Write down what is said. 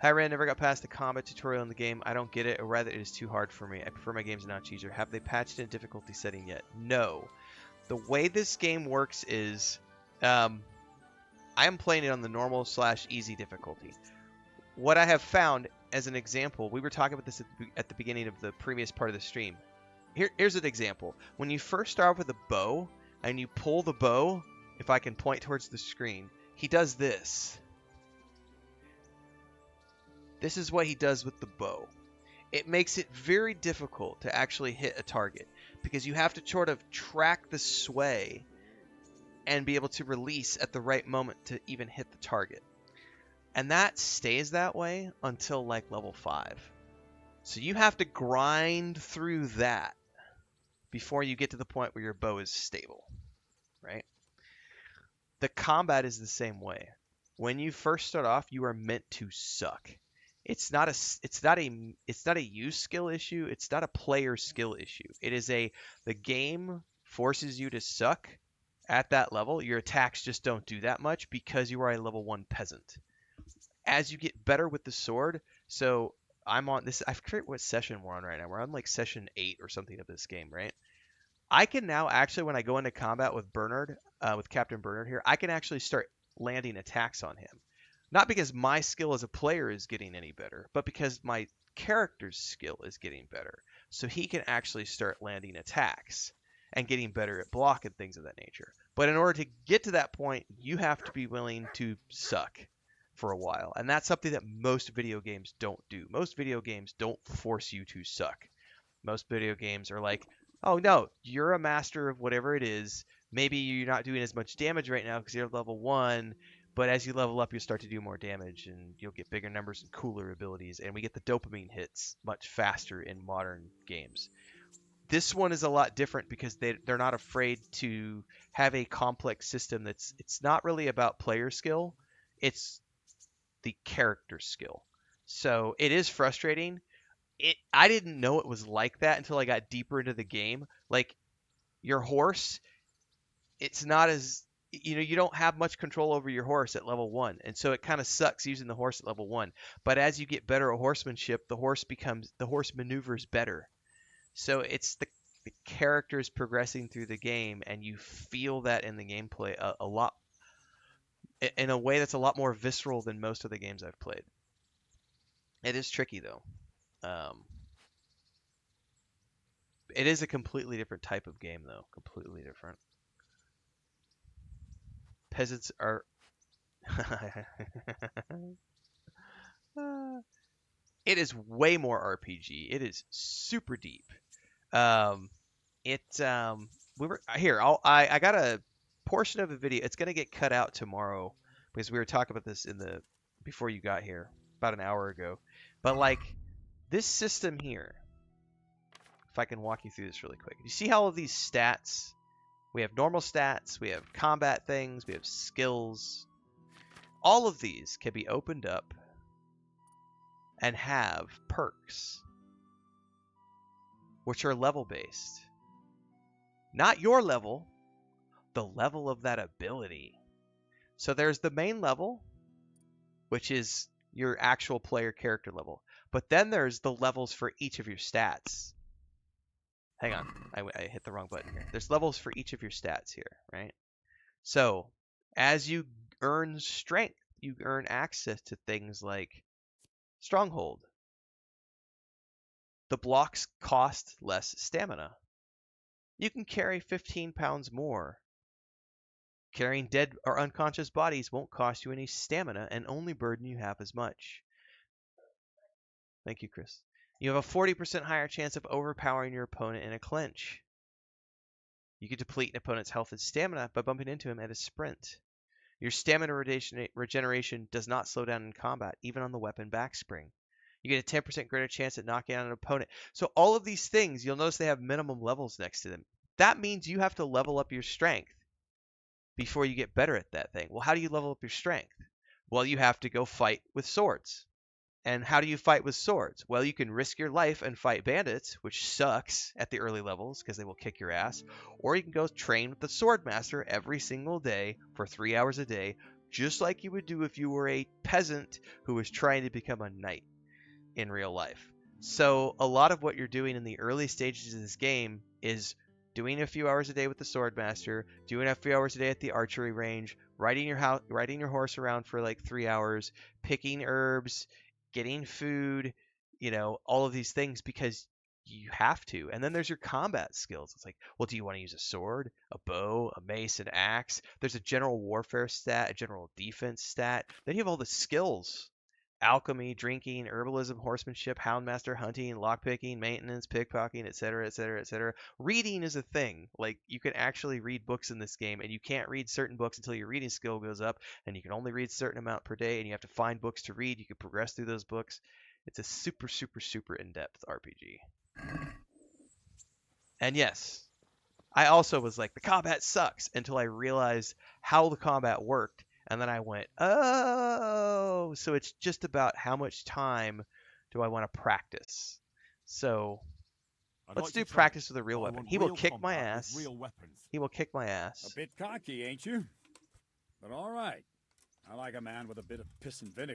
Hi Ren, never got past the combat tutorial in the game. I don't get it, or rather it is too hard for me. I prefer my games not easier. Have they patched in difficulty setting yet? No. The way this game works is I am playing it on the normal / easy difficulty. What I have found, as an example, we were talking about this at the beginning of the previous part of the stream. Here's an example. When you first start off with a bow, and you pull the bow, if I can point towards the screen, he does this. This is what he does with the bow. It makes it very difficult to actually hit a target, because you have to sort of track the sway and be able to release at the right moment to even hit the target. And that stays that way until like level 5. So you have to grind through that before you get to the point where your bow is stable, right? The combat is the same way. When you first start off, you are meant to suck. It's not a you skill issue. It's not a player skill issue. It is the game forces you to suck at that level. Your attacks just don't do that much because you are a level 1 peasant. As you get better with the sword, so I'm on this, I forget what session we're on right now. We're on like session 8 or something of this game, right? I can now actually, when I go into combat with Bernard, with Captain Bernard here, I can actually start landing attacks on him. Not because my skill as a player is getting any better, but because my character's skill is getting better. So he can actually start landing attacks and getting better at block and things of that nature. But in order to get to that point, you have to be willing to suck for a while. And that's something that most video games don't do. Most video games don't force you to suck. Most video games are like, oh no, you're a master of whatever it is. Maybe you're not doing as much damage right now because you're level 1, but as you level up, you'll start to do more damage and you'll get bigger numbers and cooler abilities. And we get the dopamine hits much faster in modern games. This one is a lot different because they're not afraid to have a complex system it's not really about player skill. It's the character skill. So it is frustrating. I didn't know it was like that until I got deeper into the game. Like your horse, it's not as you don't have much control over your horse at level 1, and so it kind of sucks using the horse at level 1. But as you get better at horsemanship, the horse maneuvers better. So it's the characters progressing through the game, and you feel that in the gameplay a lot, in a way that's a lot more visceral than most of the games I've played. It is tricky though. It is a completely different type of game though. Completely different. Peasants are... It is way more RPG. It is super deep. We were here. I got a portion of a video. It's gonna get cut out tomorrow because we were talking about this before you got here about an hour ago. But like this system here, if I can walk you through this really quick. You see how all of these stats? We have normal stats, we have combat things, we have skills. All of these can be opened up and have perks, which are level based. Not your level, the level of that ability. So there's the main level, which is your actual player character level. But then there's the levels for each of your stats. Hang on, I hit the wrong button here. There's levels for each of your stats here, right? So as you earn strength, you earn access to things like Stronghold. The blocks cost less stamina. You can carry 15 pounds more. Carrying dead or unconscious bodies won't cost you any stamina and only burden you half as much. Thank you, Chris. You have a 40% higher chance of overpowering your opponent in a clinch. You can deplete an opponent's health and stamina by bumping into him at a sprint. Your stamina regeneration does not slow down in combat, even on the weapon backspring. You get a 10% greater chance at knocking out an opponent. So all of these things, you'll notice they have minimum levels next to them. That means you have to level up your strength before you get better at that thing. Well, how do you level up your strength? Well, you have to go fight with swords. And how do you fight with swords? Well, you can risk your life and fight bandits, which sucks at the early levels because they will kick your ass. Or you can go train with the sword master every single day for 3 hours a day, just like you would do if you were a peasant who was trying to become a knight in real life. So a lot of what you're doing in the early stages of this game is doing a few hours a day with the swordmaster, doing a few hours a day at the archery range, riding your horse around for like 3 hours, picking herbs, getting food, all of these things because you have to. And then there's your combat skills. It's like, well, do you want to use a sword, a bow, a mace, an axe? There's a general warfare stat, a general defense stat. Then you have all the skills: alchemy, drinking, herbalism, horsemanship, houndmaster, hunting, lockpicking, maintenance, pickpocketing, etc., etc., etc. Reading is a thing. Like, you can actually read books in this game, and you can't read certain books until your reading skill goes up, and you can only read a certain amount per day, and you have to find books to read. You can progress through those books. It's a super, super, super in-depth RPG. And yes, I also was like, the combat sucks, until I realized how the combat worked. And then I went, oh, so it's just about how much time do I want to practice. So let's do practice with a real weapon. He will kick my ass. He will kick my ass. A bit cocky, ain't you? But all right. I like a man with a bit of piss and vinegar.